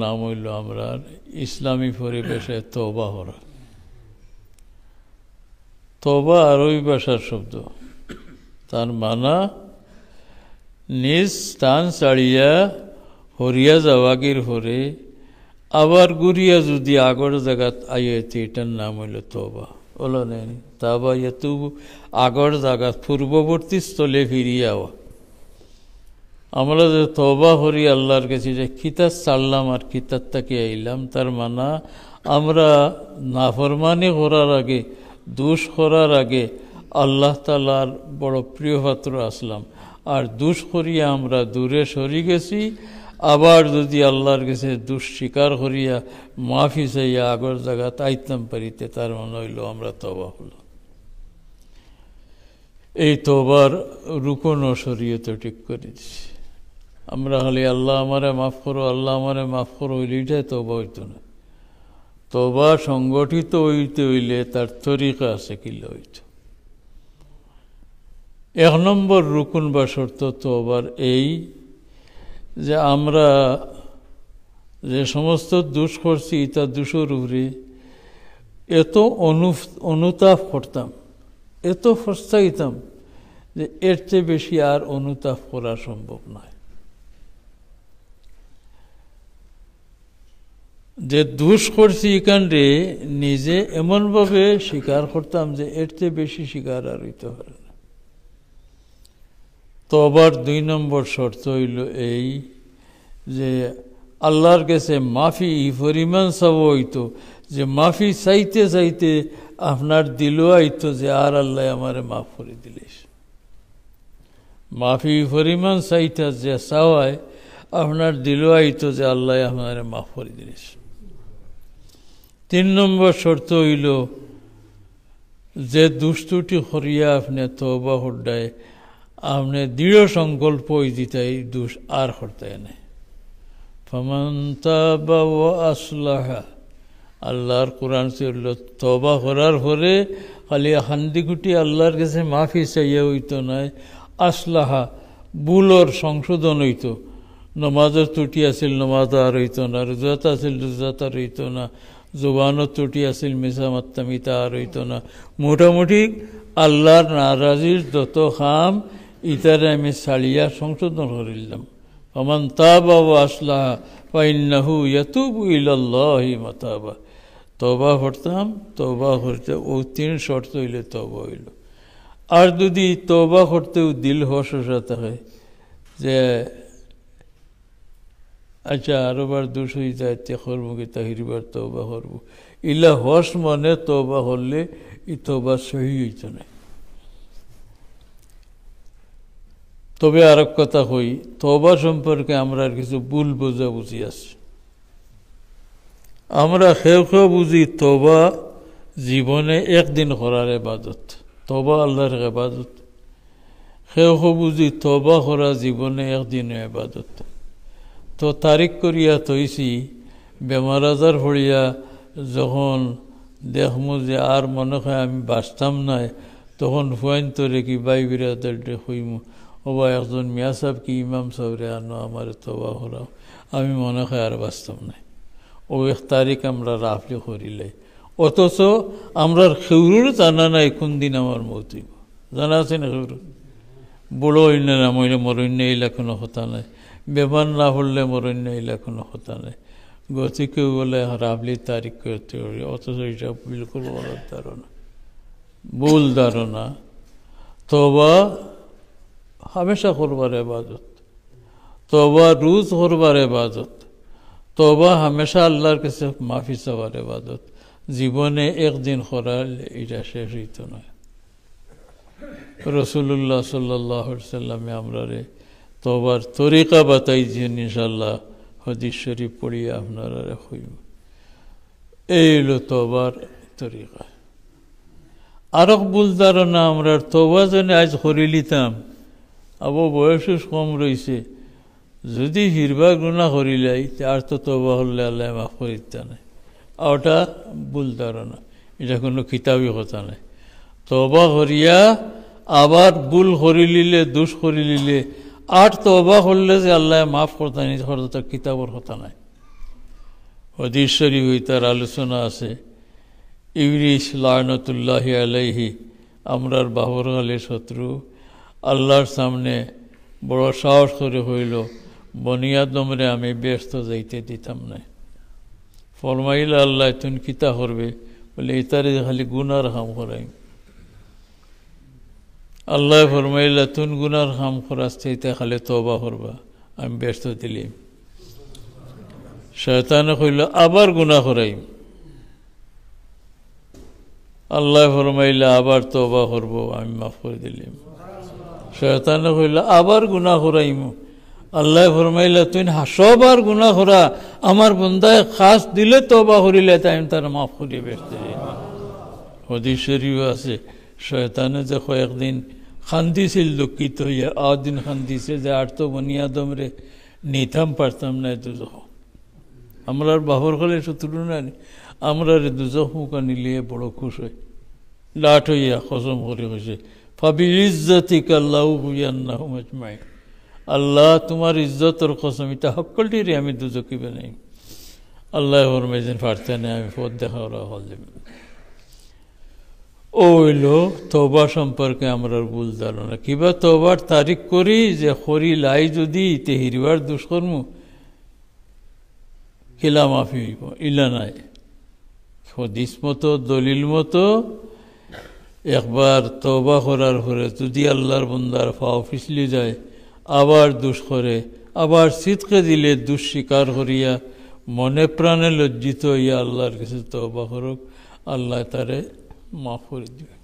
নাম হইল আমরা ইসলামী পরিবেশে তওবা করা। তওবা আরবি ভাষার শব্দ, তার মানা নিজ স্থান ছাড়িয়া হরিয়া যাওয়াগির হরে আবার ঘুরিয়া যদি আগর জায়গাত আইয়াতে, এটার নাম হইল তওবা। বলো নেই তাবা ইয়াতুবু, আগর জায়গাত পূর্ববর্তী স্থলে ফিরিয়ে আওয়া। আমরা যে তওবা করি আল্লাহর কাছে, যে কিতাব ছাড়লাম আর কিতাব থেকে আইলাম, তার মানা আমরা নাফরমানি করার আগে, দোষ করার আগে আল্লাহ তাআলার বড় প্রিয় পাত্র আসলাম, আর দোষ করিয়া আমরা দূরে সরি গেছি। আবার যদি আল্লাহর কাছে দোষ স্বীকার করিয়া মাফি চাইয়া আগর জায়গাত আইতাম পারিতে, তার মনে হইল আমরা তওবা হলো। এই তওবার রুকন ও শরীয়তে ঠিক করে দিছি। আমরা খালি আল্লাহ আমারে মাফ করো, আল্লাহ আমারে মাফ করো হইলে এটাই তওবা হইতো না। তওবা সংগঠিত হইতে হইলে তার তরিকা আছে, কিলা হইতো। 1 নম্বর রুকুন বা শর্ত তওবার এই যে আমরা যে সমস্ত দোষ করছি, তা দোষের উপরে এত অনুতাপ করতাম, এত ফস্তাইতাম যে এর চেয়ে বেশি আর অনুতাপ করা সম্ভব নয়। যে দোষ করছি এখানে নিজে এমনভাবে স্বীকার করতাম যে এর চেয়ে বেশি স্বীকার আর হইতে পারে না। তওবার 2 নম্বর শর্ত হইল এই যে আল্লাহর কাছে মাফি পরিমাণ চাওয়া হইতো, যে মাফি চাইতে চাইতে আপনার দিলও আইতো যে আর আল্লাহ আমারে মাফ করে দিলিস। মাফি পরিমাণ চাইতে যে চাওয়ায় আপনার দিলও আইতো যে আল্লাহ আমারে মাফ করে দিলিস। 3 নম্বর শর্ত হইল যে দুষ্টুটি করিয়া আপনি তওবা করডায় আপনি দৃঢ় সংকল্প দিতাই দোষ আর করতে নাই। ফামান তাবা ওয়া আসলাহা, আল্লাহর কোরআন ছিল তওবা করার পরে খালি হান্দিগুটি আল্লাহর কাছে মাফি চাইয়া হইতো নয়, আসলাহা ভুলর সংশোধন হইতো। নমাজের ত্রুটি আছিল, নমাজ আর হইতো না। রোজাত আছিল, রোজাত আর হইতো না। জবানের ত্রুটি আছিল, মিছা মাত্তামিতা আর হইতো না। মোটামুটি আল্লাহর নারাজির যত খাম ইতারে আমি ছাড়িয়া সংশোধন করিলাম। ফামান তাবা ওয়া আসলাহা ফাইন্নাহু ইয়াতুবু ইলাল্লাহি মাতাবা। তওবা করতাম, তওবা করতে ও 3 শর্ত হইলে তওবা হইল। আর যদি তওবা করতেও দিল হসা থাকে যে আচ্ছা আরোবার দোষ হয়ে যায়, তে করবো কি তাহিরবার তওবা করবো, ইলা হস মনে তওবা করলে ই তওবা সহি হইত না। তবে আর এক কথা কই, তওবা সম্পর্কে আমরা কিছু ভুল বোঝাবুঝি আছে। আমরা কেউ বুঝি তওবা জীবনে একদিন করার ইবাদত, তওবা আল্লাহর ইবাদত। কেউ বুঝি তওবা করা জীবনে একদিনের ইবাদত। তো তারিখ করিয়া তৈছি বেমার আজার হইয়া যখন দেখমু যে আর মনে হয় আমি বাঁচতাম নাই, তখন ফুয়াইন তোরে কি বাই বিরাদার হইমু, ও বা একজন মিয়া সাহেব কি ইমাম সাহেবরে আনো আমার তওবা করাও, আমি মনে হয় আর বাঁচতাম নাই। ও 1 তারিখ আমরা রাফলি করিলে, অথচ আমরা খেউরুর জানা নাই কোন দিন আমার মৌত হইব। জানা আছে না খেউরুর? বড় হইলে না মইলে মরণ্য এইলা কোনো কথা নাই, বেমার না হলে মরণ্য এইলা কোনো কথা নাই। গতিকেও বলে রাফলি তারিখ করতে পারি, অথচ এটা বিলকুল বলার ধারণা, ভুল ধারণা। তওবা হামেশা করবার ইবাদত, তওবা রোজ করবার ইবাদত, তওবা হামেশা আল্লাহর কাছে মাফি চাওয়ার ইবাদত। জীবনে একদিন করার এটা শেষ হইত নয়। রাসূলুল্লাহ সাল্লাল্লাহু আলাইহি সাল্লামে আমরা তওবার তরিকা বাতাইছেন, ইনশাআল্লাহ হাদিস শরীফ পড়িয়ে আপনারা হইব। এই হলো তওবার তরিকা। আরো ভুল ধারণা আমরা তওবা যেন আজ করে লিতাম, আবু বয়স কম রয়েছে, যদি হিরবা গুনাহ করিলাই আর তো তওবা হলে আল্লাহ মাফ করে দিতে নাই। ওটা ভুল ধারণা, এটা কোনো কিতাবী কথা নাই। তওবা করিয়া আবার ভুল করি লিলে, দোষ করি লিলে আর তওবা করলে যে আল্লাহ মাফ করতে নি, কিতাবের কথা নাই। হাদিস শরীফে তার আলোচনা আছে ইবলিস লানতুল্লাহি আলাইহি আমরার বাহরগালের শত্রু আল্লাহর সামনে বড় সাহস করে হইল বনি আদমরে আমি ব্যস্ত যাইতে দিতাম না ফরমাইল আল্লাহ তুমি কিতা করবে বলে এটারে খালি গুনার কাম করাই আল্লাহ ফরমাইল তুমি গুনার কাম করাস চাইতে খালি তওবা করবা আমি ব্যস্ত দিলাম শয়তানে কইল আবার গুনাহ করাইম আল্লাহ ফরমাইলা আবার তওবা করব আমি মাফ করে দিলাম শয়তানে কইল আবার গুনাহ করাইম আল্লাহ ফরমাইলা তুই 100 বার গুনাহ করা আমার বান্দায় খাস দিলে তওবা করিলে তাই আমি তার মাফ করে বেরতে হাদিস শরীফ আছে শয়তানে যে কয়েকদিন খান্দিছিল দুঃখিত হইয়া দিন খান্দিছে যে আর তো বনি আদম রে নিতাম পারতাম না দুজখ আমরা বাহর হলে শত্রু না আমরা রে দুজখ মুখা নিলে বড় খুশ হয় লাট হইয়া কসম করে কইছে ফাবি ইজ্জতিকা লাউ হুয়ান্নাহুম আজমাইন আল্লাহ তোমার ইজ্জতের কসম এটা হকলটি রে আমি দুজকি বানাই আল্লাহ ফরমাইছেন পারতে না আমি পথ দেখাওয়া হল দেব ওইলো তওবা সম্পর্কে আমরা ভুল ধারণা কিবা তওবার তারিখ করি যে খরি লাই যদি তে হিরবার দুষ্কর্ম কিলা মাফি হইব ইলা নাই হাদিস মতো দলিল মতো একবার তওবা করার পরে যদি আল্লাহর বান্দার পাও পিছলি যায় আবার দুষ করে আবার সিদকে দিলে দুষ স্বীকার করিয়া মনে প্রাণে লজ্জিত হইয়া আল্লাহর কাছে তওবা করুক আল্লাহ তারে মাফ করে দিবে